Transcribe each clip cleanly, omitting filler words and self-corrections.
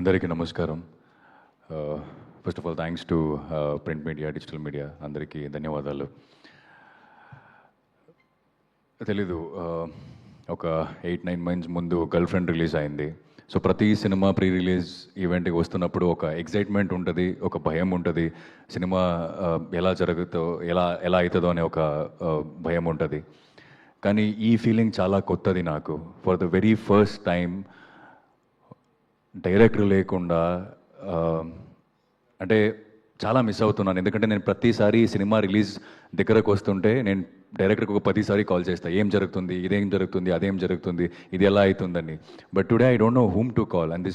అందరికీ నమస్కారం. First of all thanks to print media, digital media అందరికీ ధన్యవాదాలు. తెలీదు, ఒక 8-9 మంత్స్ ముందు గర్ల్ ఫ్రెండ్ రిలీజ్ అయింది. సో ప్రతి సినిమా ప్రీ రిలీజ్ ఈవెంట్కి వస్తున్నప్పుడు ఒక ఎక్సైట్మెంట్ ఉంటుంది, ఒక భయం ఉంటుంది. సినిమా ఎలా జరుగుతో ఎలా ఎలా అవుతుందో అనే ఒక భయం ఉంటుంది. కానీ ఈ ఫీలింగ్ చాలా కొత్తది నాకు. For the very first time director లేకుండా అంటే చాలా మిస్ అవుతున్నాను. ఎందుకంటే నేను ప్రతిసారి సినిమా రిలీజ్ దగ్గరకు వస్తుంటే నేను డైరెక్టర్కి ఒక 10 సారి కాల్ చేస్తాను, ఏం జరుగుతుంది, ఇదేం జరుగుతుంది, అదేం జరుగుతుంది, ఇది ఎలా అవుతుందని. But today I don't know whom to call and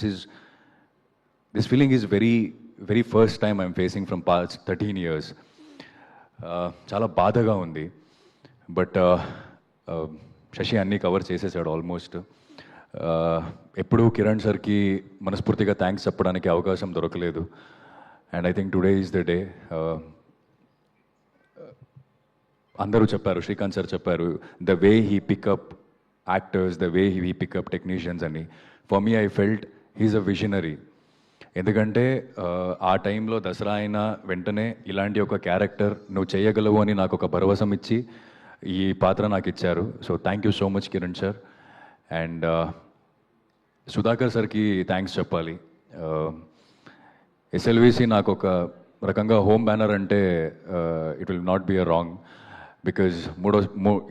this feeling is very first time I'm facing from past 13 years. చాలా బాధగా ఉంది. బట్ శశి అన్నీ కవర్ చేసేసాడు ఆల్మోస్ట్. ఎప్పుడూ కిరణ్ సార్కి మనస్ఫూర్తిగా థ్యాంక్స్ చెప్పడానికి అవకాశం దొరకలేదు. And I think today is the day. అందరూ చెప్పారు, శ్రీకాంత్ సార్ చెప్పారు, the way he pick up actors, the way he pick up technicians అని. For me I felt he's a visionary. ఎందుకంటే ఆ టైంలో దసరా అయిన వెంటనే ఇలాంటి ఒక క్యారెక్టర్ నువ్వు చేయగలవు అని నాకు ఒక భరోసా ఇచ్చి ఈ పాత్ర నాకు ఇచ్చారు. So thank you so much Kiran sir. And Sudhakar సార్కి థ్యాంక్స్ చెప్పాలి. ఎస్ఎల్విసి నాకు ఒక రకంగా హోమ్ బ్యానర్ అంటే it will not be a wrong, because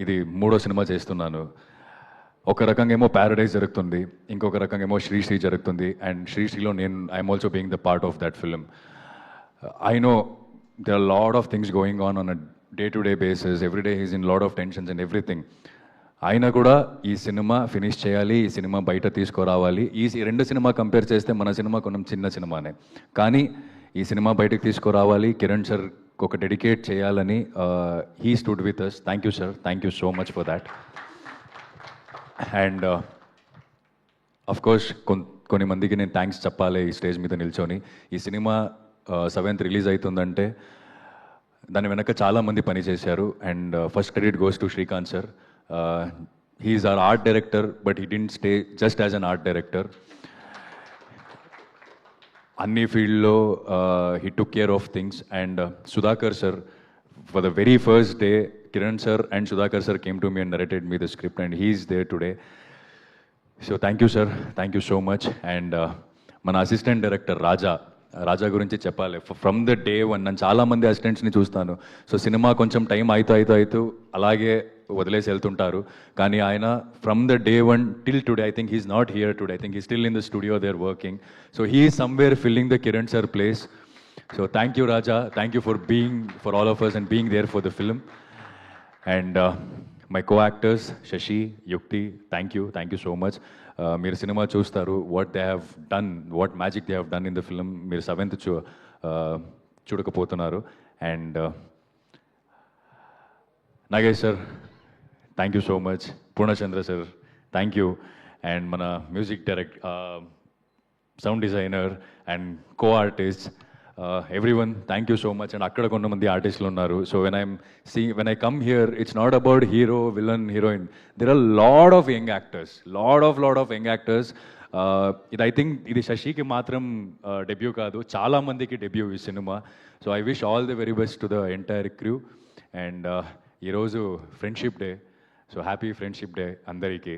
ఇది మూడో సినిమా చేస్తున్నాను. ఒక రకంగా ఏమో ప్యారడైజ్ జరుగుతుంది, ఇంకొక రకంగా ఏమో శ్రీశ్రీ జరుగుతుంది. అండ్ శ్రీశ్రీలో I'm also being the part of that film. I know there are lot of things going on a day to day basis. Everyday he's in lot of tensions and everything. అయినా కూడా ఈ సినిమా ఫినిష్ చేయాలి, ఈ cinema బయట తీసుకురావాలి. ఈ రెండు cinema compare చేస్తే మన సినిమా కొంచెం చిన్న సినిమానే, కానీ ఈ సినిమా బయటకు తీసుకురావాలి, కిరణ్ సార్ ఒక డెడికేట్ చేయాలని he stood with us. Thank you sir, thank you so much for that. And of course కొన్ని మందికి నేను థ్యాంక్స్ చెప్పాలి ఈ స్టేజ్ మీద నిల్చొని. ఈ సినిమా 7th రిలీజ్ అవుతుందంటే దాని వెనక చాలామంది పనిచేశారు. And first credit goes to Srikanth sir. He is our art director, but he didn't stay just as an art director. Anni field lo he took care of things. And Sudhakar sir, for the very first day, Kiran sir and Sudhakar sir came to me and narrated me the script, and he is there today. So thank you sir, thank you so much. And మన assistant director రాజా గురించి చెప్పాలి. From the day one నేను చాలామంది అసిస్టెంట్స్ని చూస్తాను. So cinema కొంచెం time అవుతూ అలాగే వదిలేసి వెళ్తుంటారు. కానీ ఆయన from the day one till today, I think he's not here today, I think he still in the studio, they are working. So he is somewhere filling the Kiran sir place. So thank you Raja, thank you for all of us and being there for the film. And my co-actors Shashi, Yukti, thank you so much. మీరు సినిమా చూస్తారు, what they have done, what magic they have done in the film. మీరు 7th చూడకపోతున్నారు. And Nagesh sir, thank you so much. Purnachandra sir, thank you. And మన music sound designer and co artist, everyone, thank you so much. And akkada kontamandi artists unnaru. So when I come here, it's not about hero, villain, heroine. There are a lot of young actors, lot of young actors. I think idi Shashi ki matram debut kaadu, chaala mandiki debut ee cinema. So I wish all the very best to the entire crew. And ee roju friendship day, so happy friendship day andariki.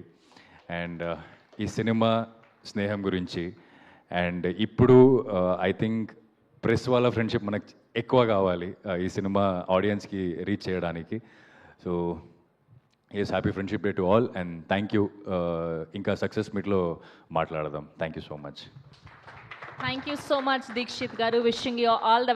And ee cinema sneham gurinchi. And ippudu I think press వాళ్ళ friendship మనకు ఎక్కువ కావాలి ఈ సినిమా ఆడియన్స్కి reach చేయడానికి. So yes, happy friendship day to all. And thank you. ఇంకా success మీట్లో మాట్లాడదాం. Thank you so much. Thank you so much Dikshit garu. Wishing you all the